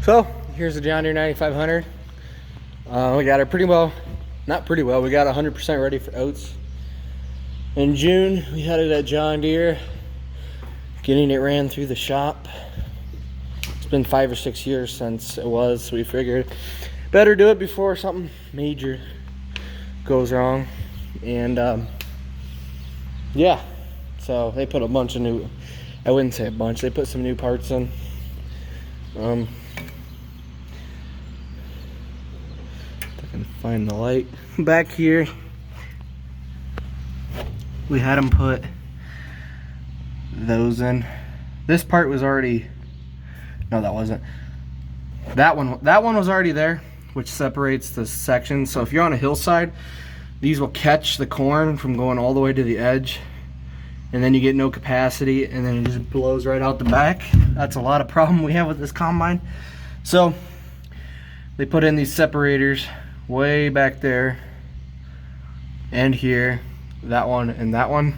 So here's the John Deere 9500. We got it pretty well, not pretty well, we got 100% ready for oats. In June, we had it at John Deere, getting it ran through the shop. It's been 5 or 6 years since it was, so we figured better do it before something major goes wrong. And yeah, so they put a bunch of new, I wouldn't say a bunch, they put some new parts in. If I can find the light. Back here, we had them put those in. This part was already, no, that wasn't. That one was already there, which separates the section. So if you're on a hillside, these will catch the corn from going all the way to the edge, and then you get no capacity, and then it just blows right out the back. That's a lot of problem we have with this combine. So they put in these separators way back there and here, that one and that one.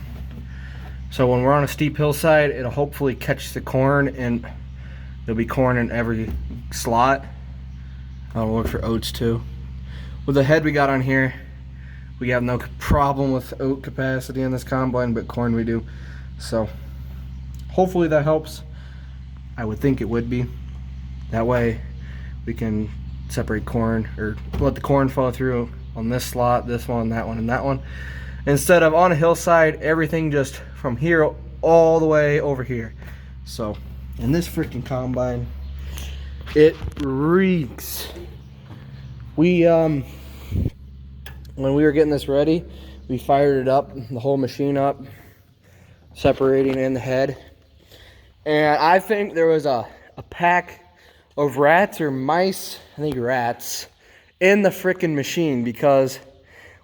So when we're on a steep hillside, it'll hopefully catch the corn, and there'll be corn in every slot. I'll look for oats too. With the head we got on here, we have no problem with oat capacity in this combine, but corn we do. So hopefully that helps. I would think it would be. That way we can separate corn, or let the corn fall through on this slot, this one, that one, and that one. Instead of on a hillside, everything just from here all the way over here. So, in this freaking combine, it reeks. When we were getting this ready, we fired it up, the whole machine up, separating in the head. And I think there was a pack of rats or mice, I think rats, in the freaking machine, because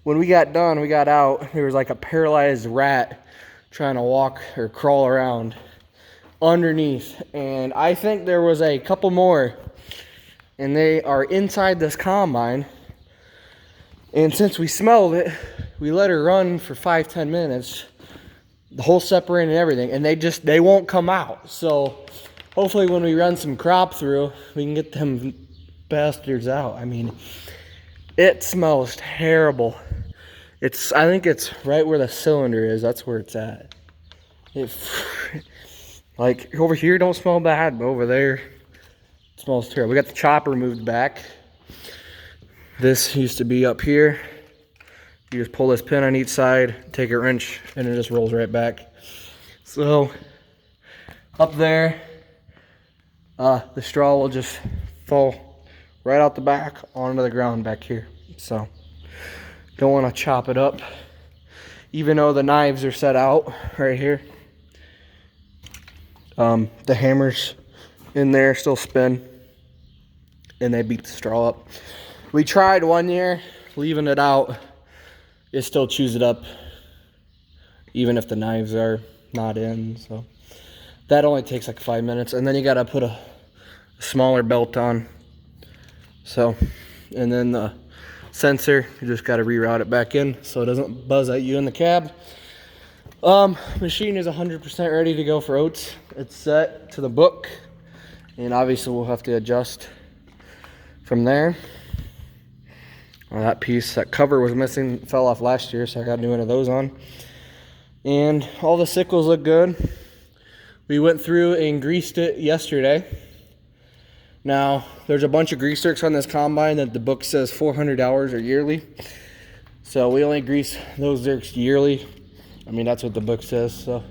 when we got done, we got out, there was like a paralyzed rat trying to walk or crawl around underneath. And I think there was a couple more, and they are inside this combine. And since we smelled it, we let her run for 5-10 minutes, the whole separating and everything, and they won't come out. So hopefully when we run some crop through, we can get them bastards out. I mean, it smells terrible. I think it's right where the cylinder is. That's where it's at. Like over here don't smell bad, but over there it smells terrible. We got the chopper moved back. This used to be up here. You just pull this pin on each side, take a wrench, and it just rolls right back. So up there, the straw will just fall right out the back onto the ground back here. So don't want to chop it up, even though the knives are set out right here. The hammers in there still spin, and they beat the straw up. We tried one year leaving it out. It still chews it up, even if the knives are not in. So that only takes like 5 minutes, and then you gotta put a smaller belt on. So, and then the sensor, you just gotta reroute it back in so it doesn't buzz at you in the cab. Machine is 100% ready to go for oats. It's set to the book, and obviously we'll have to adjust from there. That piece, that cover was missing, fell off last year, so I got a new one of those on. And all the sickles look good. We went through and greased it yesterday. Now, there's a bunch of grease zerks on this combine that the book says 400 hours or yearly. So we only grease those zerks yearly. I mean, that's what the book says. So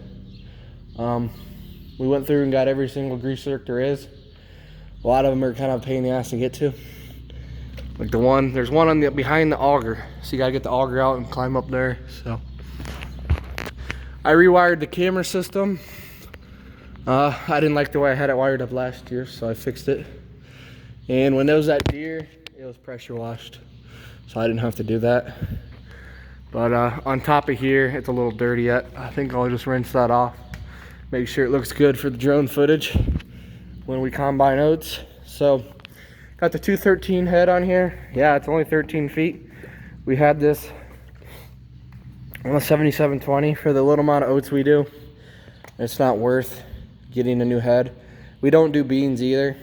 we went through and got every single grease zerk there is. A lot of them are kind of a pain in the ass to get to. Like there's one on behind the auger, so you gotta get the auger out and climb up there. So I rewired the camera system. I didn't like the way I had it wired up last year, so I fixed it. And when it was at Deere, it was pressure washed, so I didn't have to do that. But on top of here, it's a little dirty yet. I think I'll just rinse that off, make sure it looks good for the drone footage when we combine oats. So got the 213 head on here. Yeah, it's only 13 feet. We had this on a 7720 for the little amount of oats we do. It's not worth getting a new head. We don't do beans either.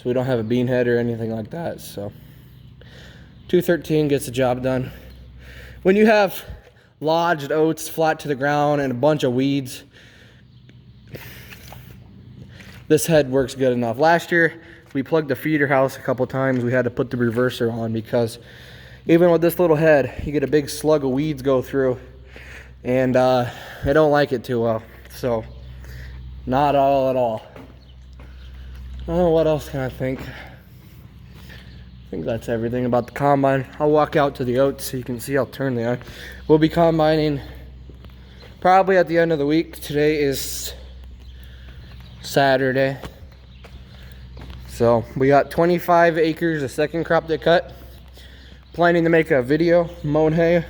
So we don't have a bean head or anything like that. So 213 gets the job done. When you have lodged oats flat to the ground and a bunch of weeds, this head works good enough. Last year we plugged the feeder house a couple times. We had to put the reverser on because even with this little head, you get a big slug of weeds go through, and I don't like it too well. So not all at all. Oh, what else can I think? I think that's everything about the combine. I'll walk out to the oats so you can see how turned they are. We'll be combining probably at the end of the week. Today is Saturday. So we got 25 acres of second crop to cut. Planning to make a video mowing hay.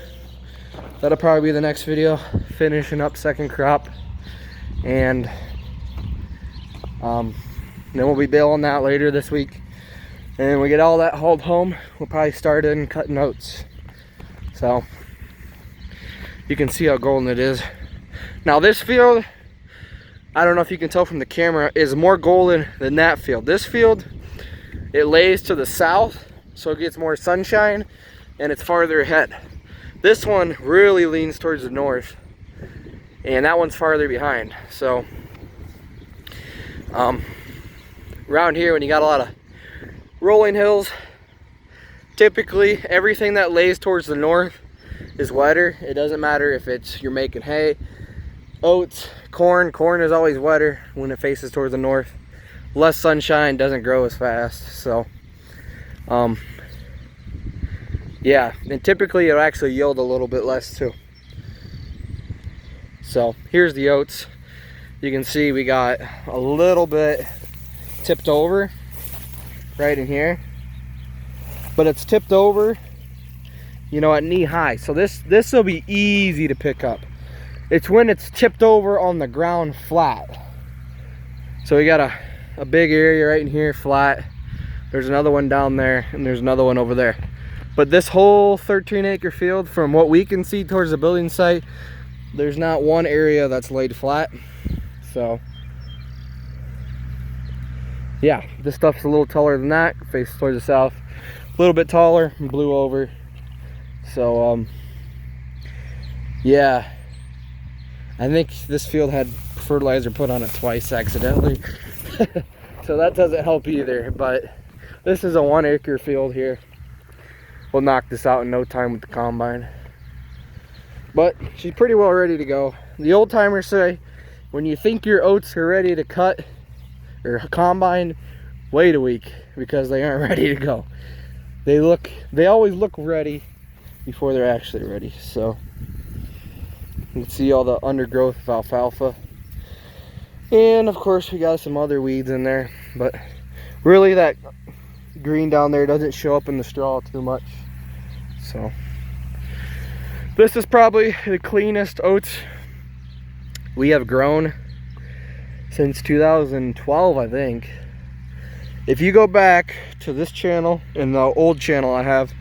That'll probably be the next video, finishing up second crop. And then we'll be baling that later this week. And when we get all that hauled home, we'll probably start in cutting oats. So you can see how golden it is. Now this field, I don't know if you can tell from the camera, is more golden than that field. This field, it lays to the south, so it gets more sunshine and it's farther ahead. This one really leans towards the north, and that one's farther behind. So around here, when you got a lot of rolling hills, typically everything that lays towards the north is wetter. It doesn't matter if it's you're making hay, oats, corn. Corn is always wetter when it faces towards the north. Less sunshine, doesn't grow as fast. So yeah, and typically it'll actually yield a little bit less too. So here's the oats. You can see we got a little bit tipped over right in here, but it's tipped over, you know, at knee high. So this will be easy to pick up. It's when it's tipped over on the ground flat. So we got a big area right in here flat. There's another one down there, and there's another one over there. But this whole 13-acre field, from what we can see towards the building site, there's not one area that's laid flat. So yeah, this stuff's a little taller than that, faces towards the south, a little bit taller, and blew over. So yeah, I think this field had fertilizer put on it twice accidentally. So that doesn't help either. But this is a 1-acre field here. We'll knock this out in no time with the combine. But she's pretty well ready to go. The old timers say, when you think your oats are ready to cut or combine, wait a week, because they aren't ready to go. They always look ready before they're actually ready. So you can see all the undergrowth of alfalfa, and of course we got some other weeds in there, but really that green down there doesn't show up in the straw too much. So this is probably the cleanest oats we have grown since 2012, I think. If you go back to this channel and the old channel I have,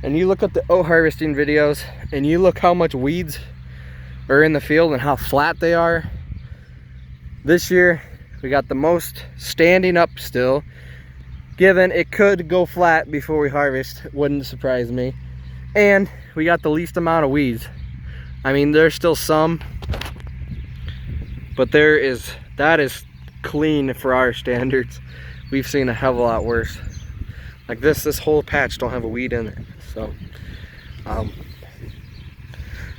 and you look at the oat harvesting videos, and you look how much weeds are in the field and how flat they are, this year we got the most standing up still. Given it could go flat before we harvest, wouldn't surprise me. And we got the least amount of weeds. I mean, there's still some, but that is clean for our standards. We've seen a hell of a lot worse. Like this whole patch don't have a weed in it. So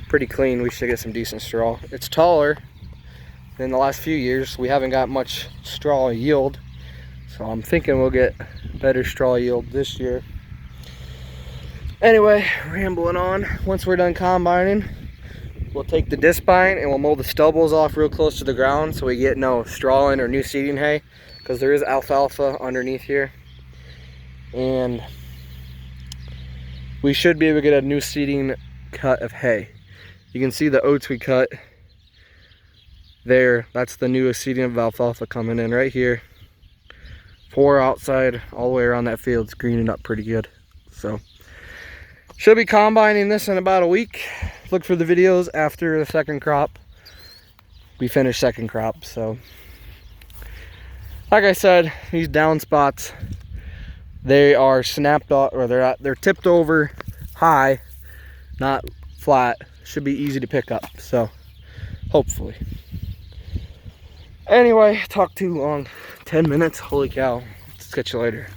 pretty clean. We should get some decent straw. It's taller than the last few years. We haven't got much straw yield, so I'm thinking we'll get better straw yield this year. Anyway, rambling on. Once we're done combining, we'll take the discbine and we'll mow the stubbles off real close to the ground so we get no straw in or new seeding hay, because there is alfalfa underneath here. And we should be able to get a new seeding cut of hay. You can see the oats we cut there. That's the newest seeding of alfalfa coming in right here. 4 outside, all the way around that field. It's greening up pretty good. So should be combining this in about a week. Look for the videos after the second crop. We finished second crop, so Like I said, these down spots, they are snapped off, or they're tipped over high, not flat. Should be easy to pick up, so hopefully. Anyway, talk too long. 10 minutes, holy cow. Let's catch you later.